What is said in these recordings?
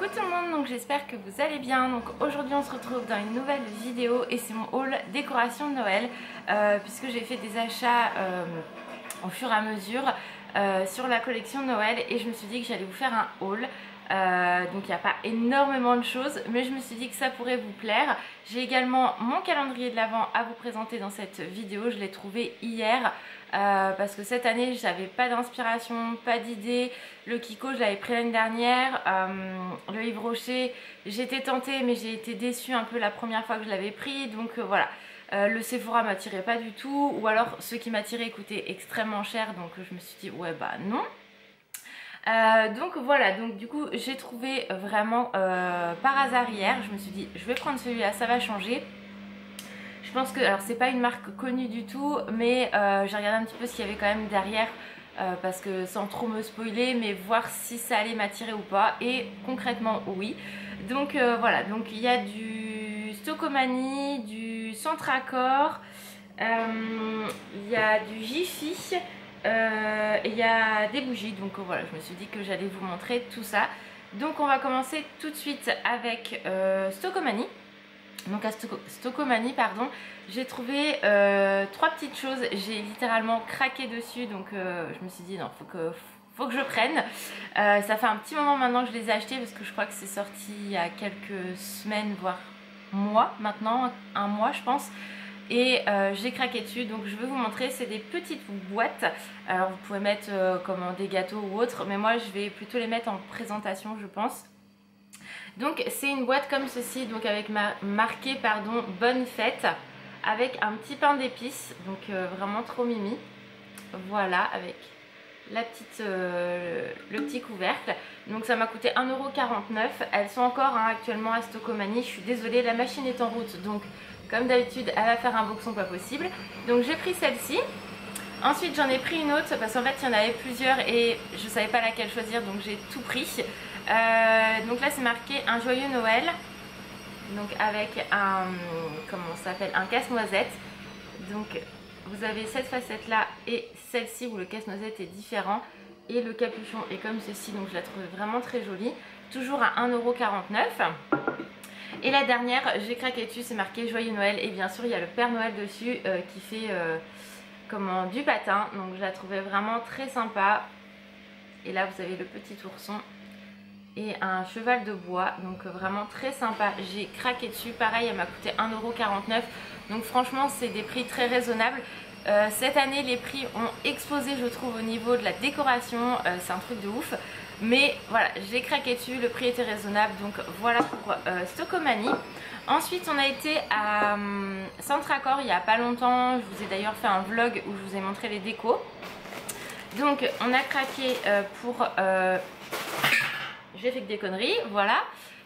Coucou tout le monde, donc j'espère que vous allez bien. Donc aujourd'hui on se retrouve dans une nouvelle vidéo et c'est mon haul décoration de Noël puisque j'ai fait des achats au fur et à mesure sur la collection de Noël et je me suis dit que j'allais vous faire un haul. Donc il n'y a pas énormément de choses mais je me suis dit que ça pourrait vous plaire. J'ai également mon calendrier de l'Avent à vous présenter dans cette vidéo. Je l'ai trouvé hier parce que cette année j'avais pas d'inspiration, pas d'idée. Le Kiko je l'avais pris l'année dernière, le Yves Rocher j'étais tentée mais j'ai été déçue un peu la première fois que je l'avais pris, donc voilà. Le Sephora m'attirait pas du tout, ou alors ceux qui m'attiraient coûtaient extrêmement cher, donc je me suis dit ouais bah non. Donc voilà, donc du coup j'ai trouvé vraiment par hasard hier, je me suis dit je vais prendre celui-là, ça va changer. Je pense que, alors c'est pas une marque connue du tout, mais j'ai regardé un petit peu ce qu'il y avait quand même derrière parce que sans trop me spoiler, mais voir si ça allait m'attirer ou pas, et concrètement oui. Donc voilà, donc il y a du Stocomanie, du Centracor, il y a du Jiffy. Il y a des bougies, donc voilà, je me suis dit que j'allais vous montrer tout ça. Donc on va commencer tout de suite avec Stocomanie. Donc à Stocomanie, pardon, j'ai trouvé trois petites choses. J'ai littéralement craqué dessus, donc je me suis dit non, faut que je prenne. Ça fait un petit moment maintenant que je les ai achetés parce que je crois que c'est sorti il y a quelques semaines, voire mois maintenant, un mois je pense. Et j'ai craqué dessus, donc je vais vous montrer. C'est des petites boîtes, alors vous pouvez mettre comme des gâteaux ou autre, mais moi je vais plutôt les mettre en présentation je pense. Donc c'est une boîte comme ceci, donc avec marqué pardon bonne fête, avec un petit pain d'épices, donc vraiment trop mimi. Voilà, avec la petite, le petit couvercle. Donc ça m'a coûté 1,49 €. Elles sont encore actuellement à Stocomanie. Je suis désolée, la machine est en route, donc comme d'habitude elle va faire un boxon pas possible. Donc j'ai pris celle-ci. Ensuite j'en ai pris une autre parce qu'en fait il y en avait plusieurs et je savais pas laquelle choisir, donc j'ai tout pris. Donc là c'est marqué un joyeux Noël, donc avec un, comment ça s'appelle, un casse-noisette. Donc vous avez cette facette là et celle-ci où le casse-noisette est différent et le capuchon est comme ceci, donc je la trouve vraiment très jolie. Toujours à 1,49 €. Et la dernière, j'ai craqué dessus, c'est marqué joyeux Noël et bien sûr il y a le Père Noël dessus qui fait comment, du patin, donc je la trouvais vraiment très sympa. Et là vous avez le petit ourson et un cheval de bois, donc vraiment très sympa. J'ai craqué dessus, pareil elle m'a coûté 1,49 €, donc franchement c'est des prix très raisonnables. Cette année les prix ont explosé je trouve au niveau de la décoration, c'est un truc de ouf. Mais voilà, j'ai craqué dessus, le prix était raisonnable, donc voilà pour Stocomanie. Ensuite on a été à Centracor il n'y a pas longtemps, je vous ai d'ailleurs fait un vlog où je vous ai montré les décos. Donc on a craqué pour... j'ai fait que des conneries, voilà.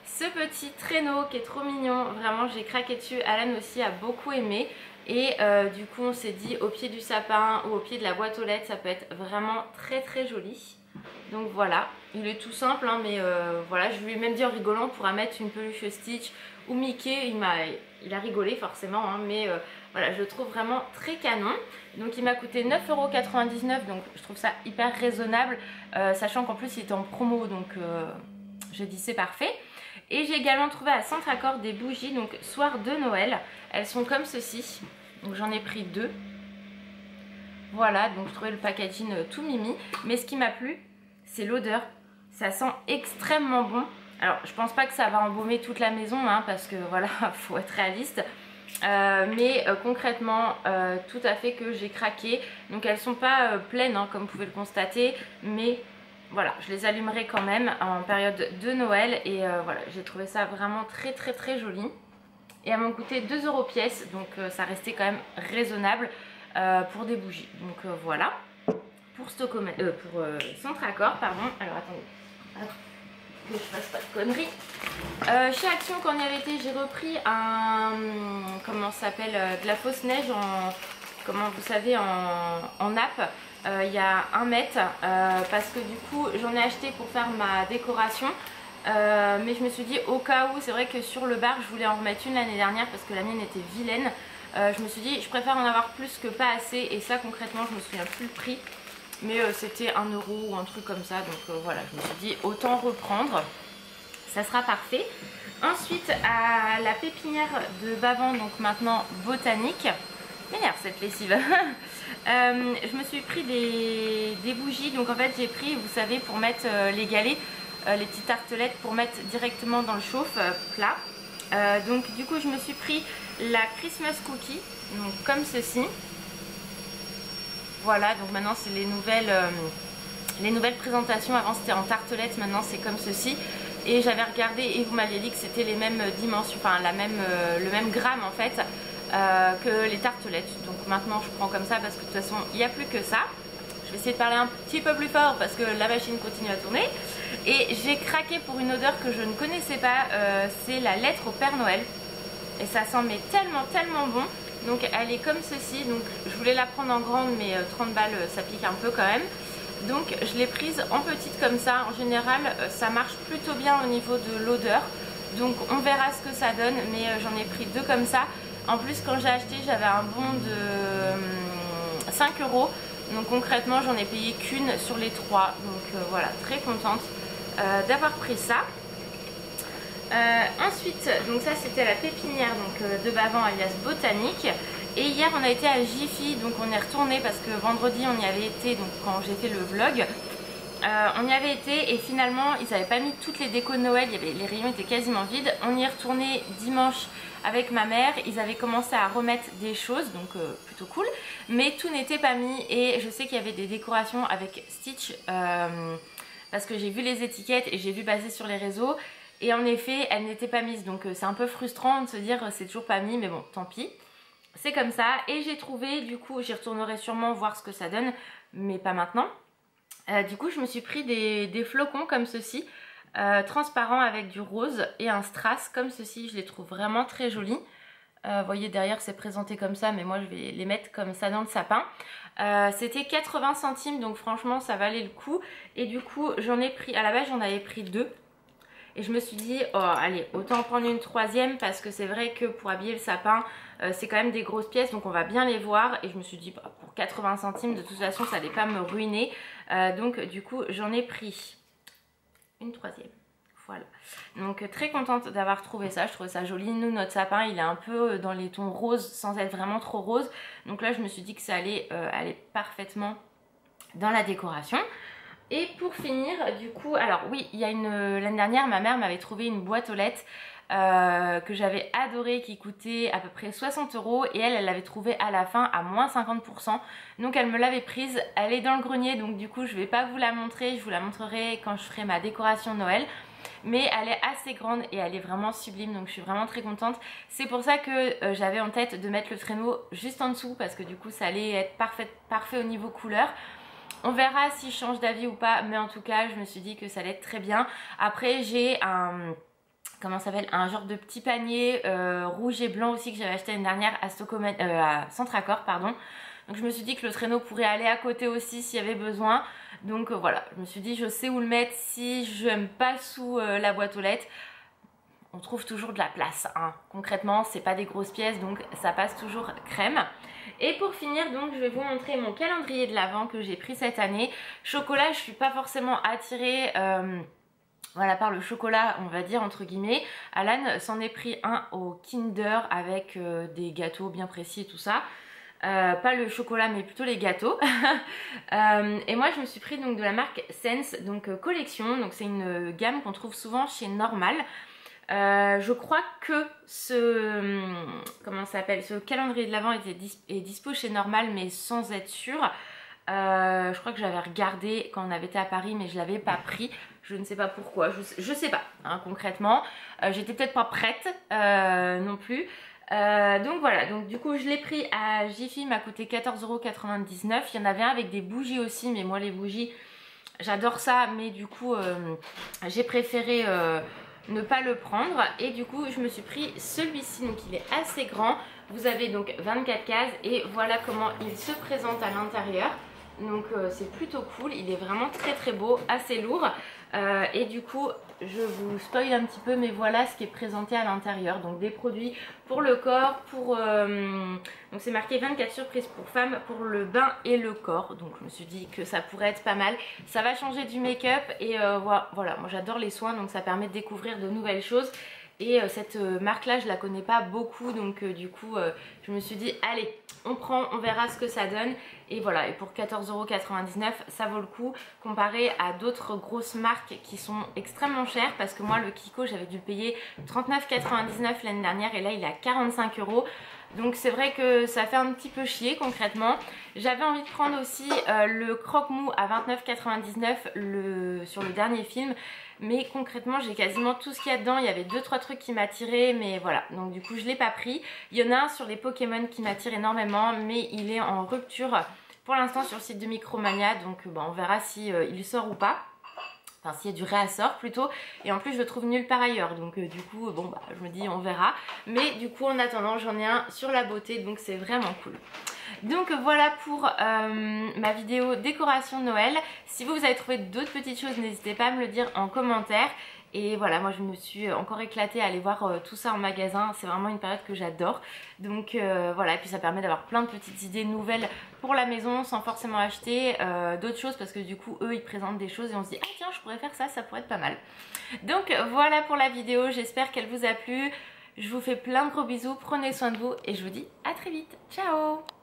Ce petit traîneau qui est trop mignon, vraiment j'ai craqué dessus, Alan aussi a beaucoup aimé. Et du coup on s'est dit au pied du sapin ou au pied de la boîte aux lettres ça peut être vraiment très très joli. Donc voilà, il est tout simple hein, mais voilà, je lui ai même dit en rigolant pour mettre une peluche Stitch ou Mickey, il a rigolé forcément hein, mais voilà, je le trouve vraiment très canon. Donc il m'a coûté 9,99 €, donc je trouve ça hyper raisonnable, sachant qu'en plus il était en promo, donc j'ai dit c'est parfait. Et j'ai également trouvé à Centracor des bougies, donc soir de Noël, elles sont comme ceci, donc j'en ai pris deux. Voilà, donc je trouvais le packaging tout mimi, mais ce qui m'a plu c'est l'odeur, ça sent extrêmement bon. Alors je pense pas que ça va embaumer toute la maison hein, parce que voilà, faut être réaliste. Mais concrètement tout à fait que j'ai craqué. Donc elles sont pas pleines hein, comme vous pouvez le constater, mais voilà, je les allumerai quand même en période de Noël. Et voilà, j'ai trouvé ça vraiment très très très joli. Et elles m'ont coûté 2 € pièce, donc ça restait quand même raisonnable pour des bougies. Donc voilà pour Centracor, pardon. Alors attendez, que je fasse pas de conneries. Chez Action quand on y avait été, j'ai repris un, comment ça s'appelle, de la fausse neige en, comment vous savez, en nappe. Il y a 1 mètre parce que du coup j'en ai acheté pour faire ma décoration. Mais je me suis dit au cas où, c'est vrai que sur le bar je voulais en remettre une l'année dernière parce que la mienne était vilaine. Je me suis dit je préfère en avoir plus que pas assez, et ça concrètement je me souviens plus le prix. Mais c'était 1 € ou un truc comme ça, donc voilà, je me suis dit autant reprendre. ça sera parfait. Ensuite à la pépinière de Bavant, donc maintenant botanique. M'énerve cette lessive. Je me suis pris des bougies, donc en fait j'ai pris, vous savez, pour mettre les galets, les petites tartelettes pour mettre directement dans le chauffe plat. Donc du coup je me suis pris la Christmas cookie, donc comme ceci. Voilà, donc maintenant c'est les nouvelles présentations. Avant c'était en tartelette, maintenant c'est comme ceci. Et j'avais regardé et vous m'aviez dit que c'était les mêmes dimensions, enfin le même gramme en fait que les tartelettes. Donc maintenant je prends comme ça parce que de toute façon il n'y a plus que ça. Je vais essayer de parler un petit peu plus fort parce que la machine continue à tourner. Et j'ai craqué pour une odeur que je ne connaissais pas, c'est la lettre au Père Noël. Et ça sent mais tellement bon. Donc elle est comme ceci, donc je voulais la prendre en grande mais 30 balles ça pique un peu quand même. Donc je l'ai prise en petite comme ça. En général ça marche plutôt bien au niveau de l'odeur. Donc on verra ce que ça donne, mais j'en ai pris 2 comme ça. En plus quand j'ai acheté j'avais un bon de 5 €. Donc concrètement j'en ai payé qu'une sur les 3. Donc voilà, très contente d'avoir pris ça. Ensuite, donc ça c'était la pépinière donc, de Bavant alias botanique. Et hier on a été à Jiffy, donc on est retourné parce que vendredi on y avait été, donc quand j'ai fait le vlog. On y avait été et finalement ils n'avaient pas mis toutes les décos de Noël, les rayons étaient quasiment vides. On y est retourné dimanche avec ma mère, ils avaient commencé à remettre des choses, donc plutôt cool. Mais tout n'était pas mis et je sais qu'il y avait des décorations avec Stitch parce que j'ai vu les étiquettes et j'ai vu passer sur les réseaux. Et en effet, elles n'étaient pas mises, donc c'est un peu frustrant de se dire c'est toujours pas mis, mais bon, tant pis. C'est comme ça, et j'ai trouvé, du coup, j'y retournerai sûrement voir ce que ça donne, mais pas maintenant. Du coup, je me suis pris des flocons comme ceci, transparents avec du rose et un strass comme ceci. Je les trouve vraiment très jolis. Vous voyez, derrière, c'est présenté comme ça, mais moi, je vais les mettre comme ça dans le sapin. C'était 80 centimes, donc franchement, ça valait le coup. Et du coup, j'en ai pris, à la base, j'en avais pris 2. Et je me suis dit, oh allez, autant en prendre une 3e parce que c'est vrai que pour habiller le sapin, c'est quand même des grosses pièces, donc on va bien les voir. Et je me suis dit, bah, pour 80 centimes, de toute façon, ça n'allait pas me ruiner. Donc du coup, j'en ai pris une 3e. Voilà. Donc très contente d'avoir trouvé ça, je trouvais ça joli. Nous, notre sapin, il est un peu dans les tons roses sans être vraiment trop rose. Donc là, je me suis dit que ça allait aller parfaitement dans la décoration. Et pour finir, du coup, alors oui, il y a l'année dernière, ma mère m'avait trouvé une boîte aux lettres que j'avais adorée, qui coûtait à peu près 60 € et elle l'avait trouvée à la fin à moins 50%. Donc elle me l'avait prise, elle est dans le grenier, donc du coup je vais pas vous la montrer, je vous la montrerai quand je ferai ma décoration de Noël. Mais elle est assez grande et elle est vraiment sublime, donc je suis vraiment très contente. C'est pour ça que j'avais en tête de mettre le traîneau juste en dessous parce que du coup ça allait être parfait au niveau couleur. On verra si je change d'avis ou pas, mais en tout cas je me suis dit que ça allait être très bien. Après j'ai un genre de petit panier rouge et blanc aussi que j'avais acheté l'année dernière à Centracor, pardon. Donc je me suis dit que le traîneau pourrait aller à côté aussi s'il y avait besoin. Donc voilà, je me suis dit je sais où le mettre si je n'aime pas sous la boîte aux lettres. On trouve toujours de la place, hein. Concrètement c'est pas des grosses pièces, donc ça passe toujours crème. Et pour finir, donc je vais vous montrer mon calendrier de l'Avent que j'ai pris cette année. Chocolat, je suis pas forcément attirée voilà, par le chocolat, on va dire entre guillemets. Alan s'en est pris un au Kinder avec des gâteaux bien précis et tout ça. Pas le chocolat mais plutôt les gâteaux. Et moi je me suis pris donc de la marque Sense, donc collection. Donc c'est une gamme qu'on trouve souvent chez Normal. Je crois que ce calendrier de l'Avent est dispo chez Normal mais sans être sûre. Je crois que j'avais regardé quand on avait été à Paris mais je l'avais pas pris. Je ne sais pas pourquoi, je sais pas hein, concrètement. J'étais peut-être pas prête non plus. Donc voilà, donc du coup je l'ai pris à Jiffy, il m'a coûté 14,99 €. Il y en avait un avec des bougies aussi, mais moi les bougies j'adore ça, mais du coup j'ai préféré ne pas le prendre. Et du coup je me suis pris celui-ci, donc il est assez grand. Vous avez donc 24 cases et voilà comment il se présente à l'intérieur. Donc c'est plutôt cool, il est vraiment très beau, assez lourd. Et du coup je vous spoil un petit peu, mais voilà ce qui est présenté à l'intérieur. Donc des produits pour le corps, donc c'est marqué 24 surprises pour femmes pour le bain et le corps. Donc je me suis dit que ça pourrait être pas mal. Ça va changer du make-up et voilà, moi j'adore les soins, donc ça permet de découvrir de nouvelles choses. Et cette marque là je la connais pas beaucoup, donc du coup je me suis dit allez on prend, on verra ce que ça donne. Et voilà, et pour 14,99 € ça vaut le coup comparé à d'autres grosses marques qui sont extrêmement chères, parce que moi le Kiko j'avais dû le payer 39,99 € l'année dernière et là il est à 45 €. Donc c'est vrai que ça fait un petit peu chier concrètement. J'avais envie de prendre aussi le croque-mou à 29,99 € sur le dernier film. Mais concrètement j'ai quasiment tout ce qu'il y a dedans. Il y avait 2-3 trucs qui m'attiraient, mais voilà. Donc du coup je l'ai pas pris. Il y en a un sur les Pokémon qui m'attire énormément, mais il est en rupture pour l'instant sur le site de Micromania. Donc on verra si il sort ou pas. Enfin s'il y a du réassort plutôt, et en plus je le trouve nulle part ailleurs, donc du coup bon bah je me dis on verra, mais du coup en attendant j'en ai un sur la beauté, donc c'est vraiment cool. Donc voilà pour ma vidéo décoration de Noël. Si vous avez trouvé d'autres petites choses, n'hésitez pas à me le dire en commentaire. Et voilà, moi je me suis encore éclatée à aller voir tout ça en magasin. C'est vraiment une période que j'adore. Donc voilà, et puis ça permet d'avoir plein de petites idées nouvelles pour la maison sans forcément acheter d'autres choses, parce que du coup eux ils présentent des choses et on se dit ah tiens je pourrais faire ça, ça pourrait être pas mal. Donc voilà pour la vidéo, j'espère qu'elle vous a plu. Je vous fais plein de gros bisous, prenez soin de vous et je vous dis à très vite. Ciao!